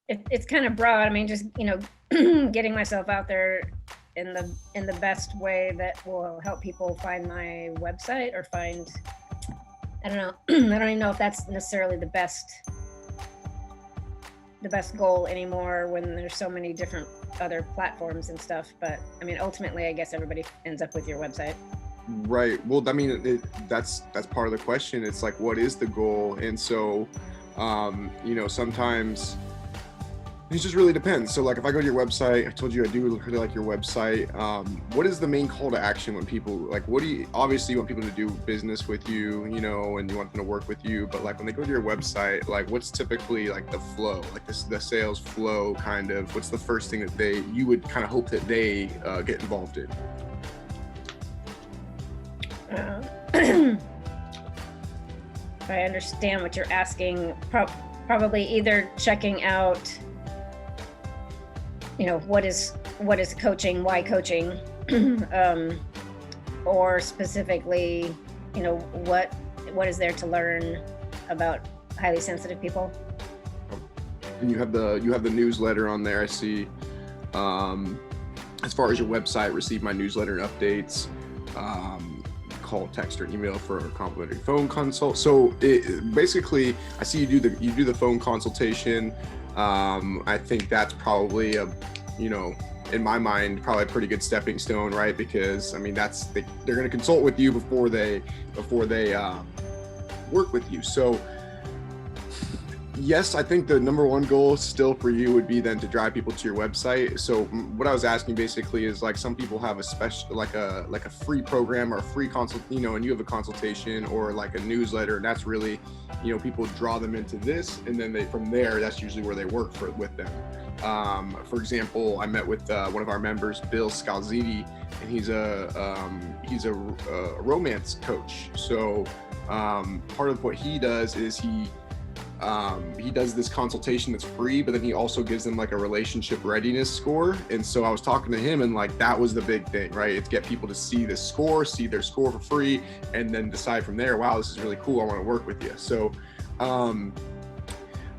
it's kind of broad. I mean, just, getting myself out there in the best way that will help people find my website or find, I don't know. I don't even know if that's necessarily the best goal anymore when there's so many different other platforms and stuff. But I mean, ultimately, I guess everybody ends up with your website. Right. Well, I mean, that's part of the question. It's like, what is the goal? And so, sometimes it just really depends. So like if I go to your website, I told you I do really like your website. What is the main call to action when people, like, obviously you want people to do business with you, and you want them to work with you, but like when they go to your website, like what's typically like the flow, like the sales flow kind of, what's the first thing that you would kind of hope that they get involved in? If I understand what you're asking, probably either checking out, what is coaching, why coaching, or specifically, what is there to learn about highly sensitive people. And you have the newsletter on there. I see. As far as your website, receive my newsletter and updates. Call, text, or email for a complimentary phone consult. So basically, I see you do the phone consultation. I think that's probably in my mind, probably a pretty good stepping stone, right? Because I mean, they're going to consult with you before they work with you. So yes, I think the number one goal still for you would be then to drive people to your website. So what I was asking basically is, like, some people have a special, like a free program or a free consult, and you have a consultation or like a newsletter, and that's really, people draw them into this, and then from there, that's usually where they work with them. For example, I met with one of our members, Bill Scalziti, and he's a romance coach. So part of what he does is he does this consultation that's free, but then he also gives them like a relationship readiness score. And so I was talking to him, and like that was the big thing, right? It's get people to see their score for free, and then decide from there, wow, this is really cool, I want to work with you. So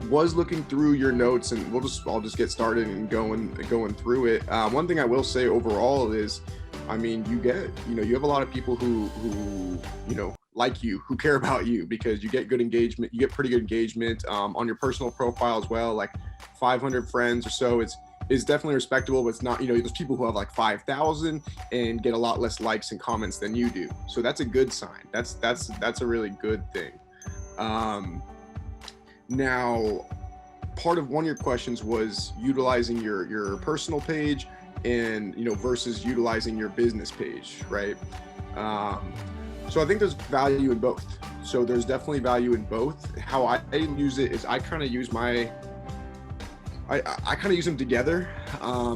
was looking through your notes, and I'll just get started and going through it. One thing I will say overall is, I mean, you have a lot of people who like you, who care about you, because you get good engagement. You get pretty good engagement on your personal profile as well, like 500 friends or so. It's definitely respectable, but it's not, there's people who have like 5,000 and get a lot less likes and comments than you do. So that's a good sign. That's a really good thing. Now, part of one of your questions was utilizing your personal page and, versus utilizing your business page, right? So I think there's value in both. So there's definitely value in both. How I use it is I kind of use them together.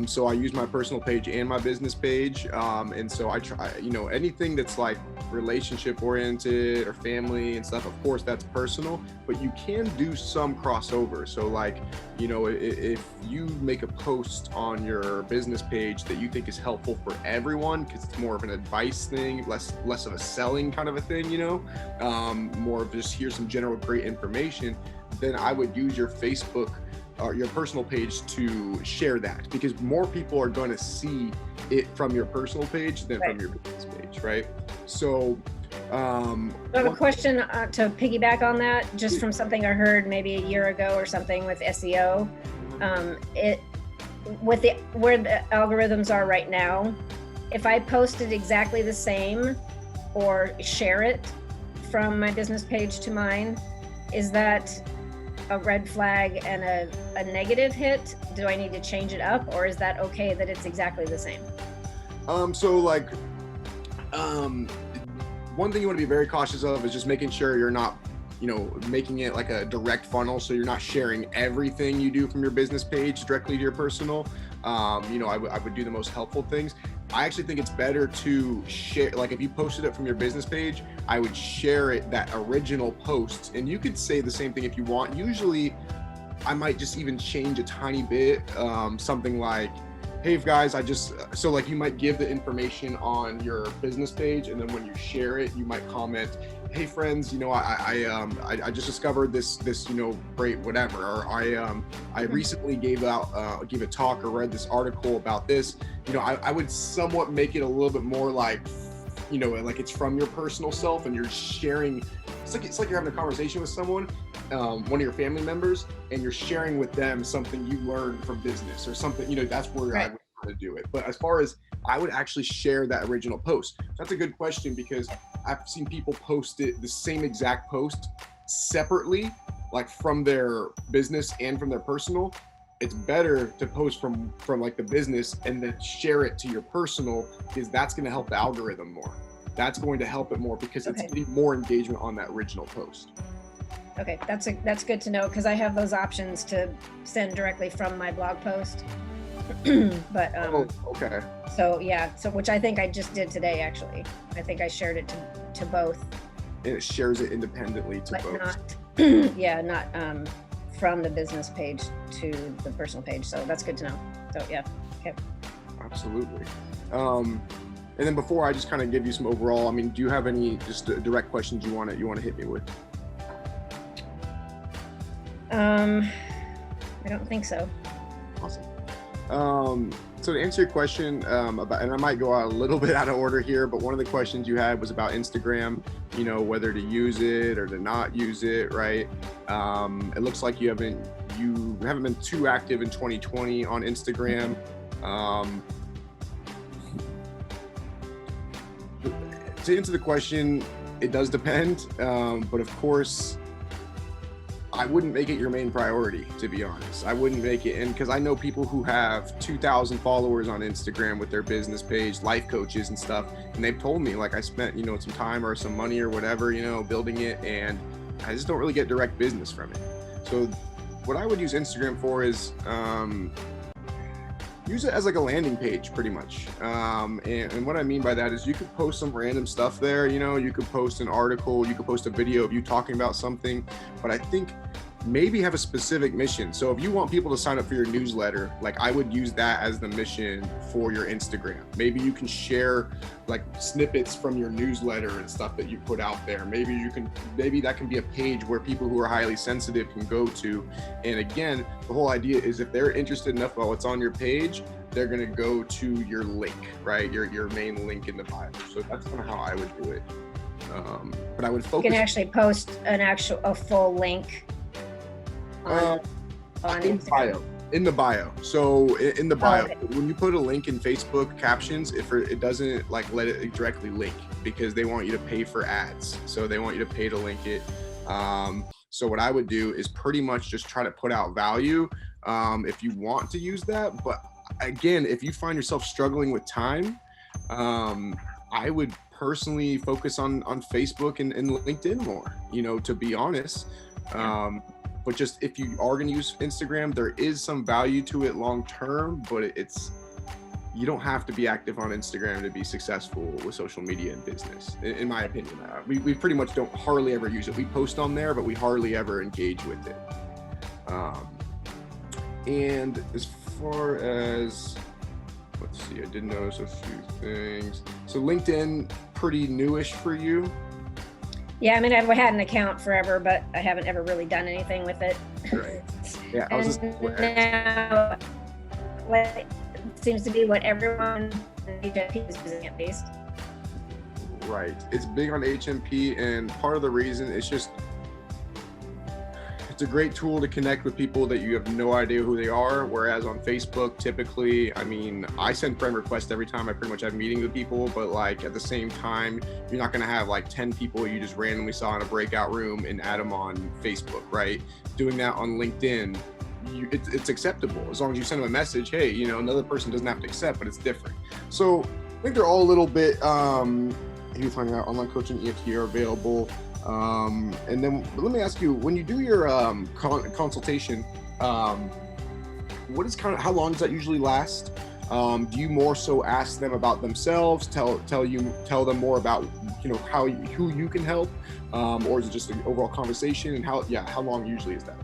So I use my personal page and my business page. And so I try, anything that's like relationship oriented or family and stuff, of course that's personal, but you can do some crossover. So like, if you make a post on your business page that you think is helpful for everyone, because it's more of an advice thing, less of a selling kind of a thing, more of just here's some general great information, then I would use your Facebook or your personal page to share that, because more people are going to see it from your personal page than from your business page, right? So I have a question to piggyback on that, just from something I heard maybe a year ago or something with SEO. Where the algorithms are right now, if I posted exactly the same or share it from my business page to mine, is that a red flag and a negative hit? Do I need to change it up, or is that okay that it's exactly the same? So like, one thing you want to be very cautious of is just making sure you're not, making it like a direct funnel. So you're not sharing everything you do from your business page directly to your personal. I would do the most helpful things. I actually think it's better to share, like if you posted it from your business page, I would share it, that original post, and you could say the same thing if you want. Usually I might just even change a tiny bit, something like, hey guys, so like you might give the information on your business page, and then when you share it, you might comment, hey friends, you know, I just discovered this, you know, great whatever, or I recently gave a talk or read this article about this. You know, I would somewhat make it a little bit more like, you know, like it's from your personal self and you're sharing. It's like you're having a conversation with someone, one of your family members, and you're sharing with them something you learned from business or something. You know, that's where I would want to do it. But as far as I would actually share that original post. That's a good question, because I've seen people post it, the same exact post, separately, like from their business and from their personal. It's better to post from like the business and then share it to your personal, because that's going to help the algorithm more. That's going to help it more because it's getting more engagement on that original post. Okay, that's good to know, because I have those options to send directly from my blog post. But okay. So yeah, so which I think I just did today, actually. I think I shared it to both. And it shares it independently to but both. Not from the business page to the personal page. So that's good to know. So yeah, okay. Absolutely. And then before I just kind of give you some overall, I mean, do you have any just direct questions you want to hit me with? I don't think so. Awesome. So to answer your question about, and I might go out a little bit out of order here, but one of the questions you had was about Instagram, you know, whether to use it or to not use it, right? It looks like you haven't been too active in 2020 on Instagram. To answer the question, it does depend, but of course, I wouldn't make it your main priority, to be honest. I wouldn't make it, and because I know people who have 2,000 followers on Instagram with their business page, life coaches and stuff, and they've told me, like, I spent, you know, some time or some money or whatever, you know, building it, and I just don't really get direct business from it. So what I would use Instagram for is use it as like a landing page, pretty much. And what I mean by that is you could post some random stuff there, you know, you could post an article, you could post a video of you talking about something, but I think maybe have a specific mission. So if you want people to sign up for your newsletter, like I would use that as the mission for your Instagram. Maybe you can share like snippets from your newsletter and stuff that you put out there. Maybe that can be a page where people who are highly sensitive can go to. And again, the whole idea is if they're interested enough about what's on your page, they're going to go to your link, right? Your main link in the bio. So that's kind of how I would do it. But I would focus. You can actually post a full link on Instagram. In the bio. So in the bio, okay. When you put a link in Facebook captions, if it doesn't like let it directly link, because they want you to pay for ads. So they want you to pay to link it. So what I would do is pretty much just try to put out value if you want to use that. But again, if you find yourself struggling with time, I would personally focus on Facebook and LinkedIn more, you know, to be honest. But just if you are going to use Instagram, there is some value to it long term, but you don't have to be active on Instagram to be successful with social media and business, in my opinion. We pretty much hardly ever use it. We post on there, but we hardly ever engage with it. And as far as, let's see, I did notice a few things. So LinkedIn, pretty newish for you? Yeah, I mean, I've had an account forever, but I haven't ever really done anything with it. Right. Yeah, now, it seems to be what everyone in HMP is using, at least. Right. It's big on HMP, and part of the reason it's a great tool to connect with people that you have no idea who they are. Whereas on Facebook, typically, I mean, I send friend requests every time I pretty much have meetings with people, but like at the same time, you're not going to have like 10 people you just randomly saw in a breakout room and add them on Facebook, right? Doing that on LinkedIn, it's acceptable as long as you send them a message. Hey, you know, another person doesn't have to accept, but it's different. So I think they're all a little bit, you're finding out online coaching EFT are available. And then let me ask you, when you do your consultation, how long does that usually last? Do you more so ask them about themselves, tell them more about, you know, who you can help, or is it just an overall conversation? And how long usually is that?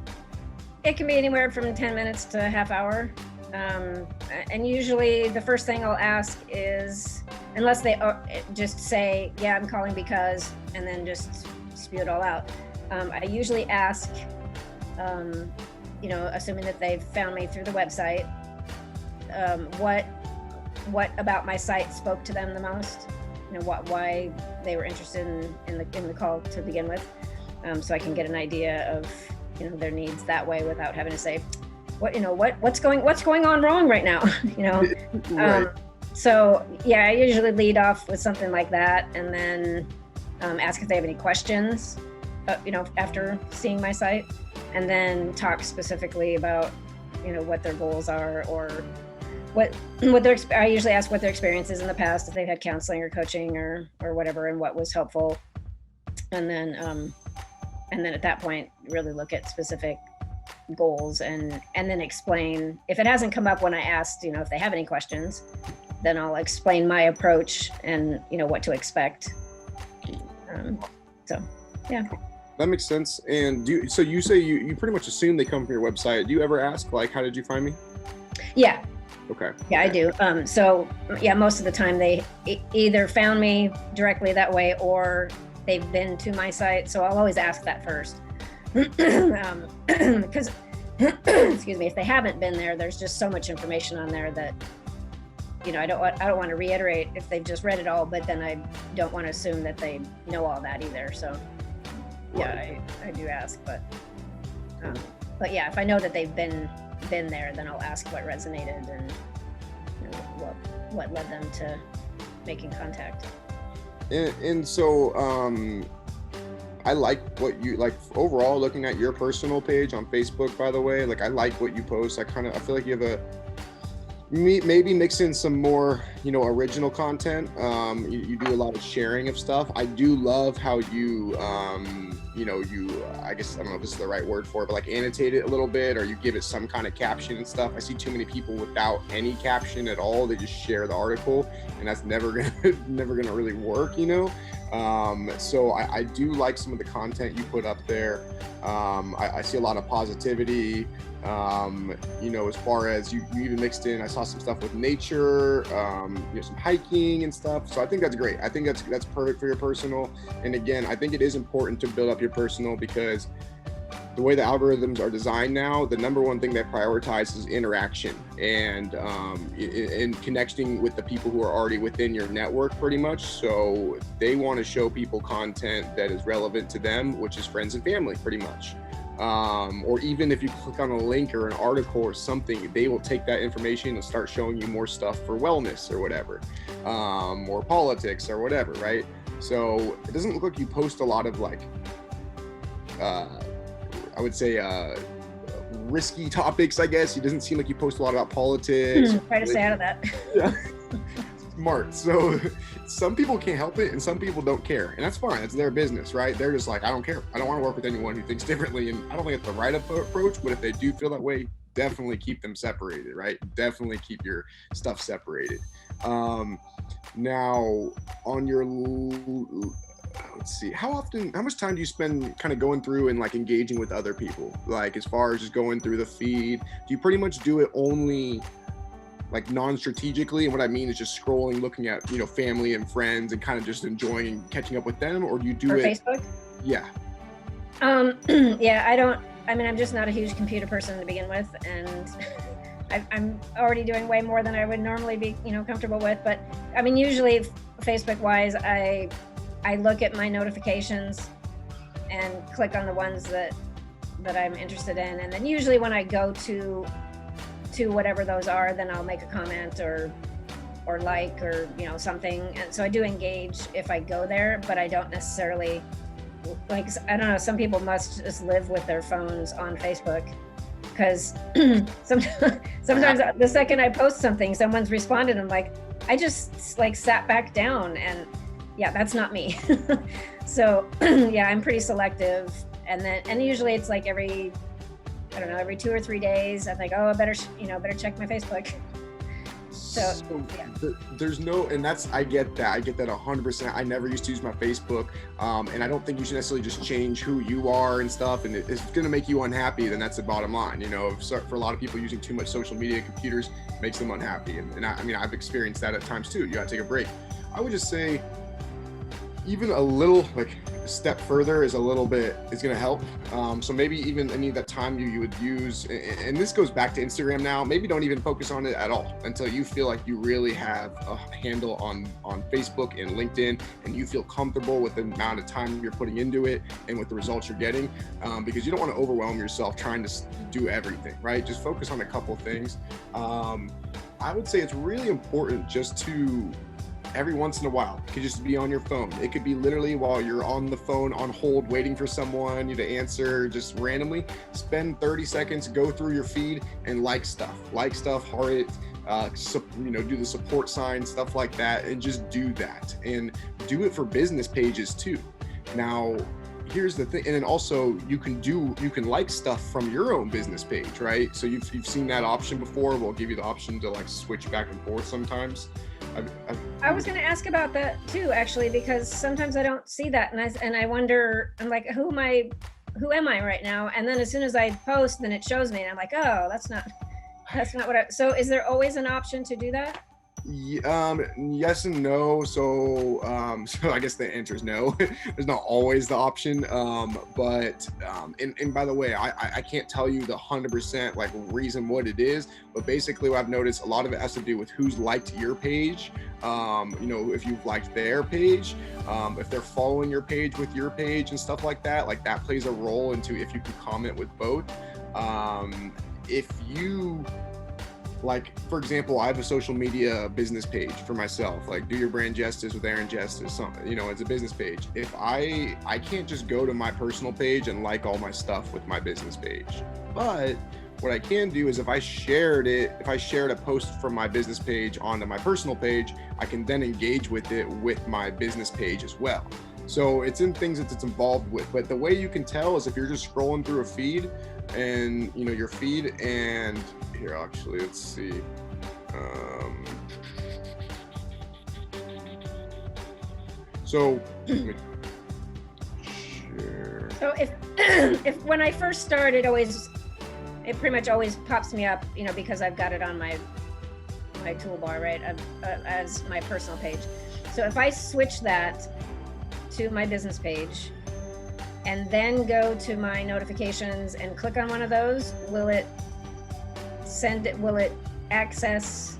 It can be anywhere from 10 minutes to a half hour. And usually the first thing I'll ask is, unless they just say, yeah, I'm calling because, and then just spew it all out. I usually ask, assuming that they've found me through the website, what about my site spoke to them the most? Why they were interested in the call to begin with, so I can get an idea of their needs that way without having to say, what's going on wrong right now, Right. So yeah, I usually lead off with something like that, and then ask if they have any questions, after seeing my site, and then talk specifically about what their goals are, or what I usually ask what their experience is in the past, if they've had counseling or coaching or whatever, and what was helpful, and then at that point really look at specific goals, and then explain, if it hasn't come up when I asked, if they have any questions, then I'll explain my approach and what to expect. So yeah. That makes sense. And so you say you pretty much assume they come from your website. Do you ever ask, like, how did you find me? Yeah. Okay. Yeah, I do. So yeah, most of the time they either found me directly that way, or they've been to my site. So I'll always ask that first. Because excuse me, if they haven't been there, there's just so much information on there that I don't want to reiterate if they've just read it all, but then I don't want to assume that they know all that either. So yeah, I do ask, but yeah, if I know that they've been there, then I'll ask what resonated and what led them to making contact. And so I like what you like overall. Looking at your personal page on Facebook, by the way, like I like what you post. I feel like you have maybe mix in some more original content. You do a lot of sharing of stuff. I do love how you I guess, I don't know if this is the right word for it, but like annotate it a little bit, or you give it some kind of caption and stuff. I see too many people without any caption at all. They just share the article, and that's never gonna really work, So I do like some of the content you put up there. I see a lot of positivity. As far as you even mixed in, I saw some stuff with nature, some hiking and stuff. So I think that's great. I think that's perfect for your personal. And again, I think it is important to build up your personal, because the way the algorithms are designed now, the number one thing they prioritize is interaction and connecting with the people who are already within your network pretty much. So they want to show people content that is relevant to them, which is friends and family pretty much. Or even if you click on a link or an article or something, they will take that information and start showing you more stuff for wellness or whatever, or politics or whatever, right? So it doesn't look like you post a lot of like, I would say, risky topics, I guess. It doesn't seem like you post a lot about politics. Try to stay out of that. Yeah. Smart. So some people can't help it and some people don't care, and that's fine. It's their business, right? They're just like, I don't care. I don't want to work with anyone who thinks differently. And I don't think it's the right approach, but if they do feel that way, definitely keep them separated, right? Definitely keep your stuff separated. Now on your, let's see, how much time do you spend kind of going through and like engaging with other people? Like as far as just going through the feed, do you pretty much do it only like non-strategically? And what I mean is just scrolling, looking at, family and friends and kind of just enjoying and catching up with them? Or do you do it? Facebook? Yeah. Yeah, I'm just not a huge computer person to begin with. And I'm already doing way more than I would normally be, comfortable with. But I mean, usually Facebook wise, I look at my notifications and click on the ones that I'm interested in. And then usually when I go to whatever those are, then I'll make a comment or like, or, something. And so I do engage if I go there, but I don't necessarily, like, I don't know, some people must just live with their phones on Facebook, because sometimes the second I post something, someone's responded, and I'm like, I just like sat back down, and yeah, that's not me. So yeah, I'm pretty selective. And usually it's like every 2 or 3 days, I think, oh, I better check my Facebook. So yeah. There's no, and I get that 100%. I never used to use my Facebook, and I don't think you should necessarily just change who you are and stuff. And if it's going to make you unhappy, then that's the bottom line. For a lot of people, using too much social media, computers makes them unhappy. And I've experienced that at times too. You got to take a break. I would just say, even a little, like step further is going to help. So maybe even any of that time you would use, and this goes back to Instagram now, maybe don't even focus on it at all until you feel like you really have a handle on Facebook and LinkedIn, and you feel comfortable with the amount of time you're putting into it and with the results you're getting, because you don't want to overwhelm yourself trying to do everything, right? Just focus on a couple things. I would say it's really important just to, every once in a while, it could just be on your phone. It could be literally while you're on the phone on hold waiting for someone to answer, just randomly spend 30 seconds, go through your feed and like stuff, heart it, do the support sign, stuff like that, and just do that. And do it for business pages too. Now, here's the thing, and then also you can like stuff from your own business page, right? So you've seen that option before. We'll give you the option to like switch back and forth sometimes. I was going to ask about that too, actually, because sometimes I don't see that, and I wonder, I'm like, who am I right now? And then as soon as I post, then it shows me, and I'm like, oh, that's not what so is there always an option to do that? Yes and no. So I guess the answer is no. There's not always the option. But by the way, I can't tell you the 100% like reason what it is, but basically what I've noticed, a lot of it has to do with who's liked your page. If you've liked their page, if they're following your page with your page and stuff like that plays a role into if you can comment with both. If you, like, for example, I have a social media business page for myself, like Do Your Brand Justice with Aaron Justice, something, it's a business page. If I can't just go to my personal page and like all my stuff with my business page, but what I can do is if I shared a post from my business page onto my personal page, I can then engage with it with my business page as well. So it's in things that it's involved with, but the way you can tell is if you're just scrolling through a feed and your feed, and here, actually, let's see. So share. So if when I first start, it pretty much always pops me up, because I've got it on my toolbar, right, as my personal page. So if I switch that to my business page and then go to my notifications and click on one of those, will it access,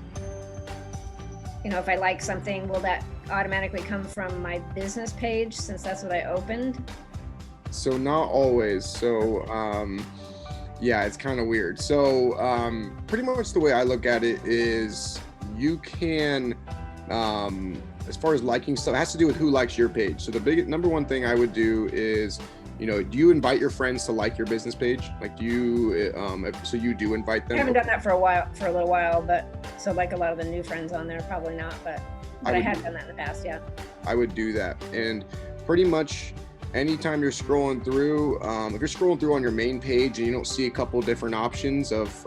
if I like something, will that automatically come from my business page since that's what I opened? So not always. So yeah, it's kind of weird. So pretty much the way I look at it is you can, as far as liking stuff, it has to do with who likes your page. So the number one thing I would do is, do you invite your friends to like your business page? Like, do you, so you do invite them? I haven't done that for a little while, but so like a lot of the new friends on there, probably not, but I have done that in the past, yeah. I would do that. And pretty much anytime you're scrolling through, if you're scrolling through on your main page and you don't see a couple different options of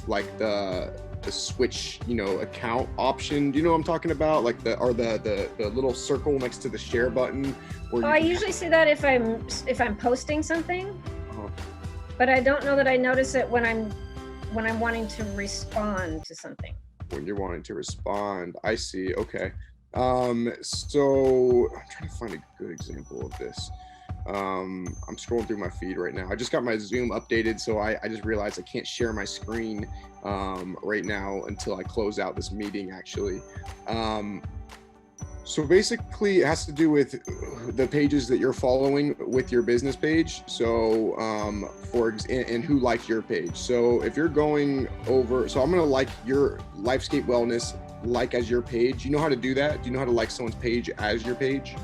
like the switch, account option, do you know what I'm talking about? Like the little circle next to the share button. I usually see that if I'm posting something, but I don't know that I notice it when I'm wanting to respond to something. When you're wanting to respond, I see. Okay. So I'm trying to find a good example of this. I'm scrolling through my feed right now. I just got my Zoom updated, so I just realized I can't share my screen right now until I close out this meeting, actually. So basically it has to do with the pages that you're following with your business page. So and who liked your page. So if you're going over, so I'm going to like your Lifescape Wellness as your page. You know how to do that? Do you know how to like someone's page as your page?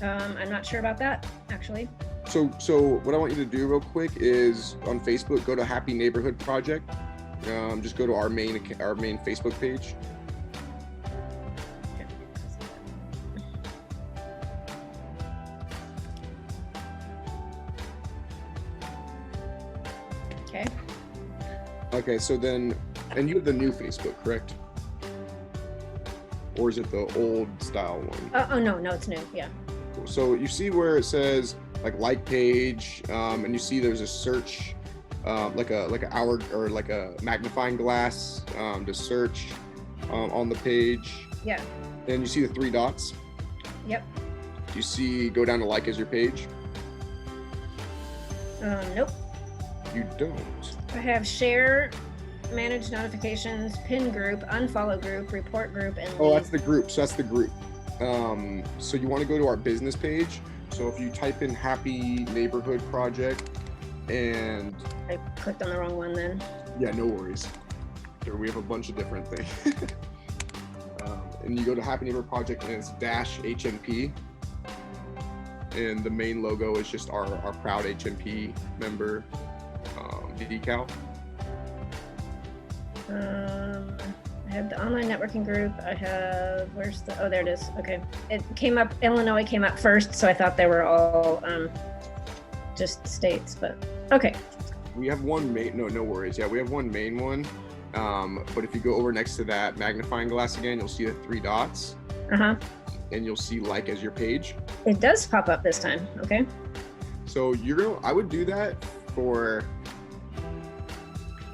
I'm not sure about that, actually. So what I want you to do real quick is on Facebook, go to Happy Neighborhood Project. Just go to our main Facebook page. Okay. Okay, so then, and you have the new Facebook, correct? Or is it the old style one? No, it's new, yeah. Cool. So you see where it says like page, and you see there's a search, like a hour or like a magnifying glass to search on the page. Yeah. And you see the three dots. Yep. Do you see, go down to like as your page? Nope. You don't. I have share, manage notifications, pin group, unfollow group, report group, and Oh, leave. that's the group. So that's the group. So you want to go to our business page. So if you type in Happy Neighborhood Project, and I clicked on the wrong one then. yeah, no worries. Here we have a bunch of different things. And you go to Happy Neighborhood Project, and it's -HNP. And the main logo is just our proud HNP member decal. I have the online networking group. I have, oh, there it is. Okay. It came up, Illinois came up first, so I thought they were all just states, but okay. We have one main, no worries. Yeah, we have one main one. But if you go over next to that magnifying glass again, you'll see the 3 dots. Uh-huh. And you'll see like as your page. It does pop up this time. Okay. So I would do that for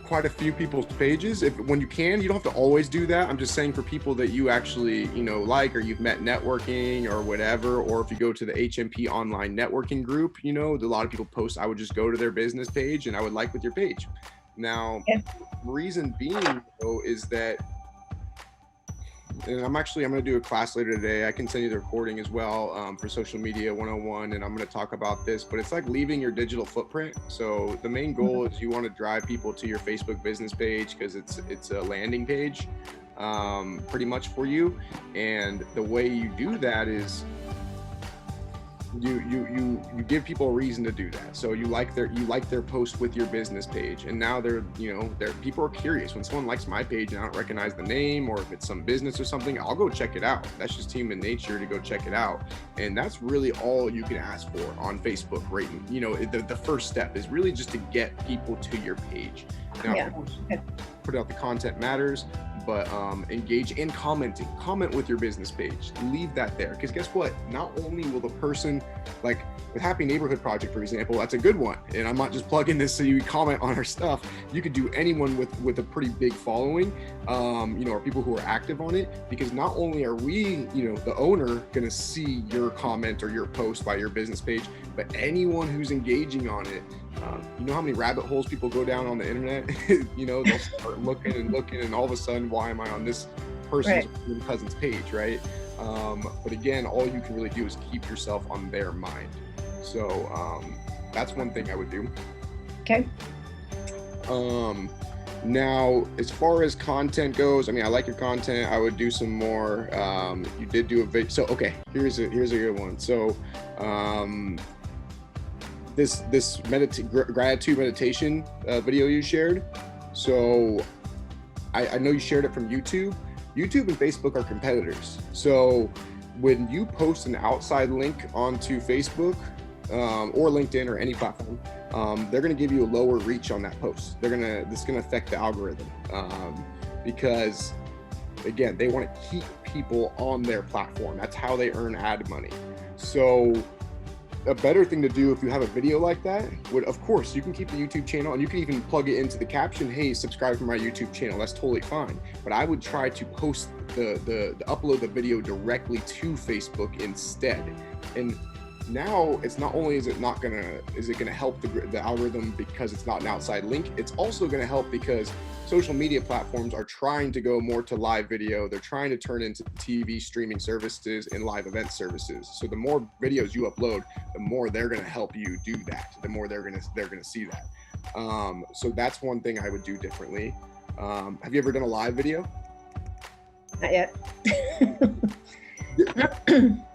quite a few people's pages. When you can, you don't have to always do that. I'm just saying for people that you actually, like, or you've met networking or whatever, or if you go to the HMP online networking group, a lot of people post, I would just go to their business page and I would like with your page. Now, reason being though, is that, and I'm going to do a class later today. I can send you the recording as well for social media 101. And I'm going to talk about this, but it's like leaving your digital footprint. So the main goal is you want to drive people to your Facebook business page because it's a landing page pretty much for you. And the way you do that is you give people a reason to do that. So you like their post with your business page, and now they're people are curious. When someone likes my page and I don't recognize the name, or if it's some business or something, I'll go check it out. That's just human nature to go check it out. And that's really all you can ask for on Facebook, right? The first step is really just to get people to your page. Now, of course, put out the content matters, but engage in comment with your business page. Leave that there, because guess what? Not only will the person, like with Happy Neighborhood Project, for example, that's a good one. And I'm not just plugging this so you comment on our stuff. You could do anyone with a pretty big following, or people who are active on it, because not only are we, the owner, gonna see your comment or your post by your business page, but anyone who's engaging on it. You know how many rabbit holes people go down on the internet? They'll start looking, and all of a sudden, why am I on this person's cousin's page, right? But again, all you can really do is keep yourself on their mind. So that's one thing I would do. Okay. Now, as far as content goes, I like your content. I would do some more. You did do a video. So okay, here's a good one. So this gratitude meditation video you shared. So I know you shared it from YouTube. YouTube and Facebook are competitors. So when you post an outside link onto Facebook or LinkedIn or any platform, they're going to give you a lower reach on that post. This is going to affect the algorithm because, again, they want to keep people on their platform. That's how they earn ad money. So a better thing to do if you have a video like that would, of course, you can keep the YouTube channel, and you can even plug it into the caption, hey, subscribe to my YouTube channel. That's totally fine. But I would try to post the upload the video directly to Facebook instead. And now it's not only is it gonna help the algorithm because it's not an outside link, it's also gonna help because social media platforms are trying to go more to live video. They're trying to turn into TV streaming services and live event services. So the more videos you upload, the more they're gonna help you do that. The more they're gonna see that. So that's one thing I would do differently. Have you ever done a live video? Not yet.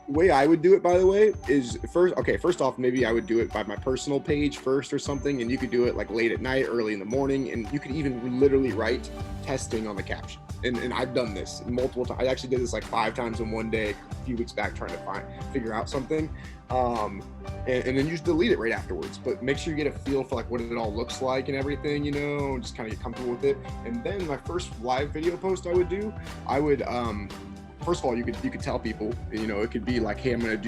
The way I would do it, by the way, is first off, maybe I would do it by my personal page first or something, and you could do it like late at night, early in the morning, and you could even literally write testing on the caption. And I've done this multiple times. I actually did this like 5 times in one day a few weeks back, trying to figure out something. And then you just delete it right afterwards. But make sure you get a feel for like what it all looks like and everything, and just kind of get comfortable with it. And then my first live video post I would first of all, you could tell people, it could be like, hey, I'm going to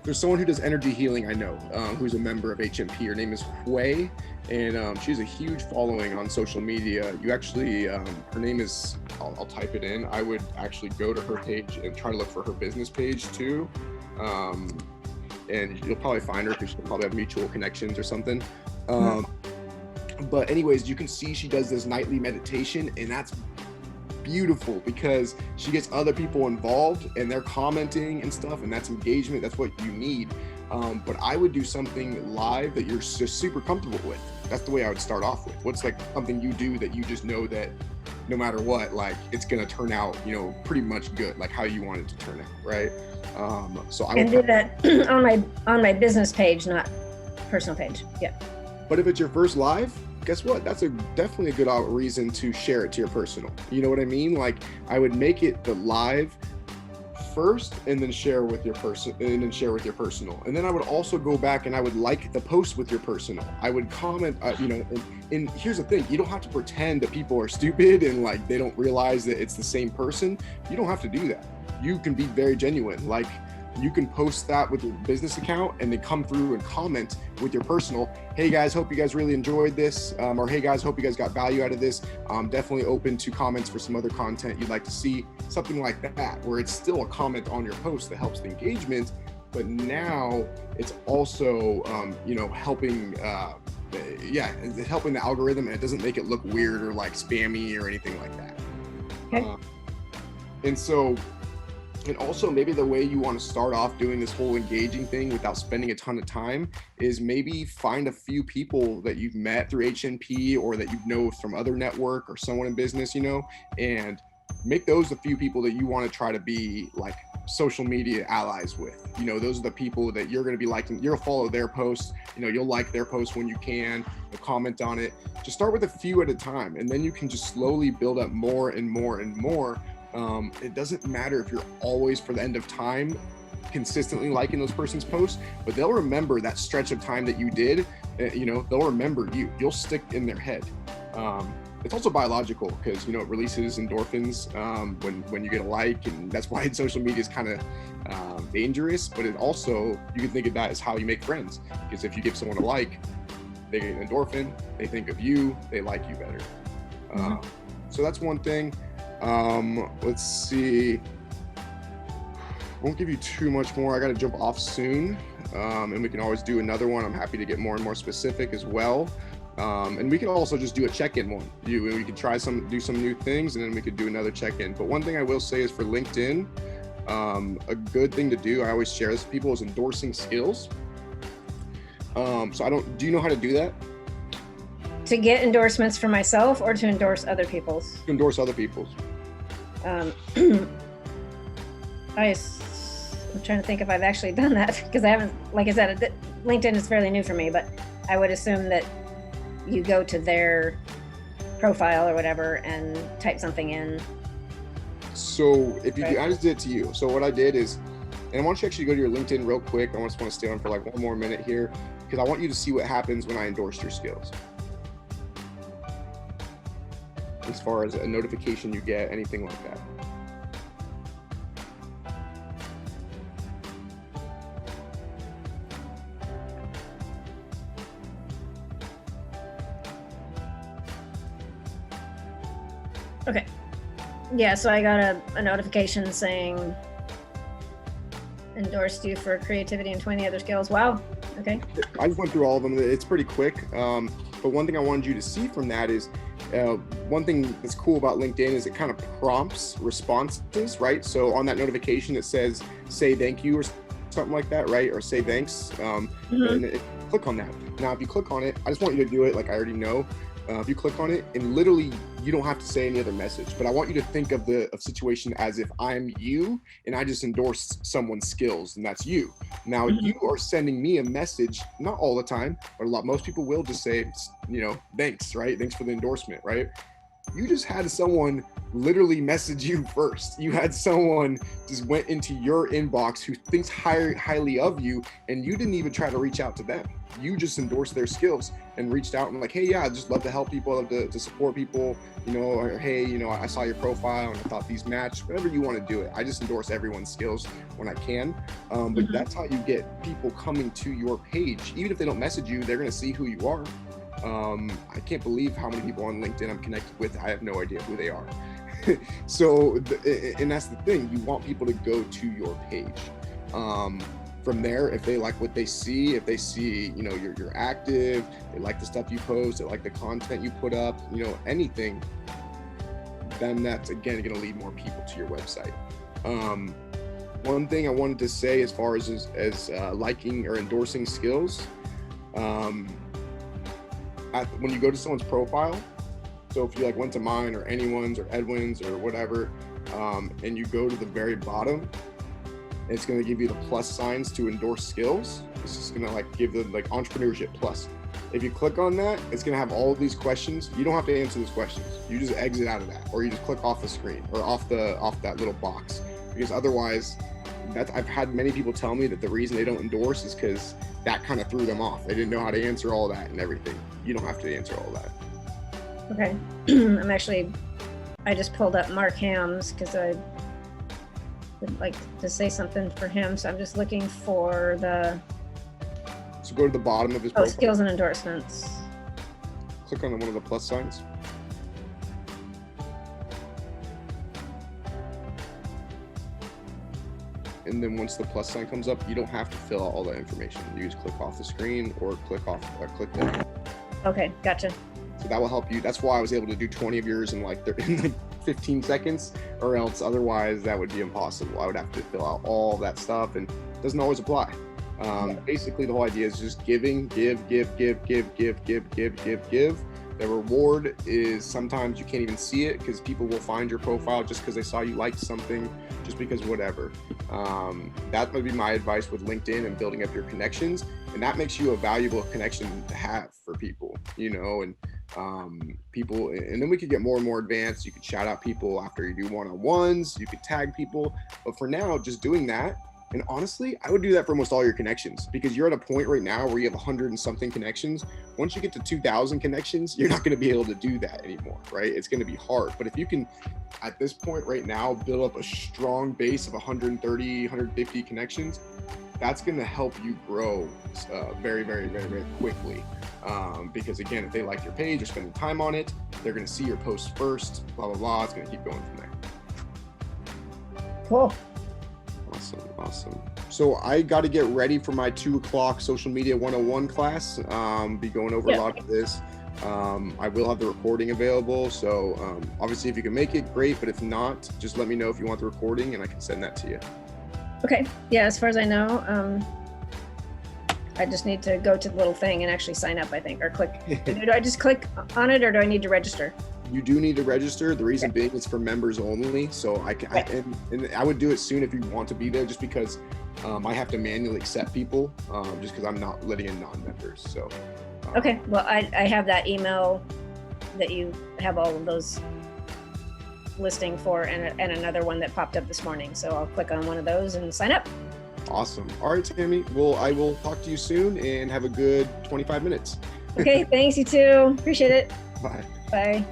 do There's someone who does energy healing, I know, who's a member of HMP. Her name is Hui, and she has a huge following on social media. You actually, her name is, I'll type it in. I would actually go to her page and try to look for her business page too. And you'll probably find her because she'll probably have mutual connections or something. But anyways, you can see she does this nightly meditation, and that's beautiful because she gets other people involved and they're commenting and stuff, and that's engagement. That's what you need. But I would do something live that you're just super comfortable with. That's the way I would start off with. What's like something you do that you just know that no matter what, like it's gonna turn out, you know, pretty much good, like how you want it to turn out, right? So I would do that on my business page, not personal page. Yeah. But if it's your first live, guess what? That's definitely a good reason to share it to your personal. You know what I mean? Like I would make it the live first and then share with your personal. And then I would also go back and I would like the post with your personal. I would comment, you know, and here's the thing, you don't have to pretend that people are stupid and like they don't realize that it's the same person. You don't have to do that. You can be very genuine. Like you can post that with your business account and then come through and comment with your personal. Hey guys, hope you guys really enjoyed this. Or hey guys, hope you guys got value out of this. Definitely open to comments for some other content you'd like to see. Something like that, where it's still a comment on your post that helps the engagement, but now it's also, you know, helping, helping the algorithm, and it doesn't make it look weird or like spammy or anything like that. Okay. And also maybe the way you want to start off doing this whole engaging thing without spending a ton of time is maybe find a few people that you've met through HNP or that you know from other network or someone in business, you know, and make those the few people that you want to try to be like social media allies with. You know, those are the people that you're going to be liking. You'll follow their posts, you know, you'll like their posts when you can, you'll comment on it. Just start with a few at a time, and then you can just slowly build up more and more and more. It doesn't matter if you're always, for the end of time, consistently liking those person's posts, but they'll remember that stretch of time that you did. You know, they'll remember you. You'll stick in their head. It's also biological because, you know, it releases endorphins when you get a like, and that's why social media is kind of dangerous. But it also, you can think of that as how you make friends, because if you give someone a like, they get an endorphin, they think of you, they like you better. So that's one thing. Let's see. Won't give you too much more. I got to jump off soon, and we can always do another one. I'm happy to get more and more specific as well. And we can also just do a check-in one. We could try do some new things, and then we could do another check-in. But one thing I will say is for LinkedIn, a good thing to do, I always share this with people, is endorsing skills. So do you know how to do that? To get endorsements for myself or to endorse other people's? To endorse other people's. I'm trying to think if I've actually done that, because I haven't, like I said, LinkedIn is fairly new for me, but I would assume that you go to their profile or whatever and type something in. So if you do, I just did it to you. So what I did is, and I want you to actually go to your LinkedIn real quick. I just want to stay on for like one more minute here, because I want you to see what happens when I endorse your skills. As far as a notification you get, anything like that. Okay. Yeah, so I got a notification saying endorsed you for creativity and 20 other skills. Wow. Okay. I just went through all of them. It's pretty quick. But one thing I wanted you to see from that is, one thing that's cool about LinkedIn is it kind of prompts responses, right? So on that notification, it says, say thank you or something like that, right? Or say thanks. And click on that. Now, if you click on it, I just want you to do it like I already know. If you click on it, and literally you don't have to say any other message, but I want you to think of the situation as if I'm you and I just endorse someone's skills, and that's you. Now you are sending me a message, not all the time, but most people will just say, you know, thanks, right? Thanks for the endorsement, right? You just had someone literally message you first. You had someone just went into your inbox who thinks highly of you, and you didn't even try to reach out to them. You just endorsed their skills and reached out and like, hey, yeah, I just love to help people, love to support people, you know, or hey, you know, I saw your profile and I thought these matched. Whatever you want to do it. I just endorse everyone's skills when I can. But that's how you get people coming to your page. Even if they don't message you, they're going to see who you are. I can't believe how many people on LinkedIn I'm connected with. I have no idea who they are. So, and that's the thing, you want people to go to your page. From there, if they like what they see, if they see, you know, you're active, they like the stuff you post, they like the content you put up, you know, anything, then that's again going to lead more people to your website. One thing I wanted to say as far as liking or endorsing skills, when you go to someone's profile, so if you like went to mine or anyone's or Edwin's or whatever, and you go to the very bottom, it's going to give you the plus signs to endorse skills. It's just going to like give them like entrepreneurship plus. If you click on that, it's going to have all of these questions. You don't have to answer those questions. You just exit out of that, or you just click off the screen or off that little box, because otherwise, I've had many people tell me that the reason they don't endorse is because that kind of threw them off. They didn't know how to answer all that and everything. You don't have to answer all that. Okay. I just pulled up Mark Ham's because I would like to say something for him. So I'm just looking for So go to the bottom of his profile. Skills and endorsements. Click on one of the plus signs. And then once the plus sign comes up, you don't have to fill out all that information. You just click off the screen or click that. Okay, gotcha. So that will help you. That's why I was able to do 20 of yours in like 15 seconds, or else otherwise that would be impossible. I would have to fill out all that stuff, and it doesn't always apply. Basically, the whole idea is just giving, give. The reward is sometimes you can't even see it because people will find your profile just because they saw you liked something, just because whatever. That would be my advice with LinkedIn and building up your connections, and that makes you a valuable connection to have for people, you know, and people, and then we could get more and more advanced. You could shout out people after you do one-on-ones, you could tag people, but for now, just doing that. And honestly, I would do that for almost all your connections, because you're at a point right now where you have 100 and something connections. Once you get to 2,000 connections, you're not going to be able to do that anymore, right? It's going to be hard. But if you can, at this point right now, build up a strong base of 130, 150 connections, that's going to help you grow very, very, very, very quickly. Because again, if they like your page or spending time on it, they're going to see your post first, blah, blah, blah. It's going to keep going from there. Cool. Awesome. So I got to get ready for my 2:00 social media 101 class. Be going over a lot of this. I will have the recording available. So obviously if you can make it, great. But if not, just let me know if you want the recording and I can send that to you. Okay. Yeah. As far as I know, I just need to go to the little thing and actually sign up, I think, or click. Do I just click on it, or do I need to register? You do need to register. The reason being it's for members only. So and I would do it soon if you want to be there, just because I have to manually accept people, just because I'm not letting in non-members. So. Okay. Well, I have that email that you have all of those listing for, and another one that popped up this morning. So I'll click on one of those and sign up. Awesome. All right, Tammy. Well, I will talk to you soon, and have a good 25 minutes. Okay. Thanks. You too. Appreciate it. Bye. Bye.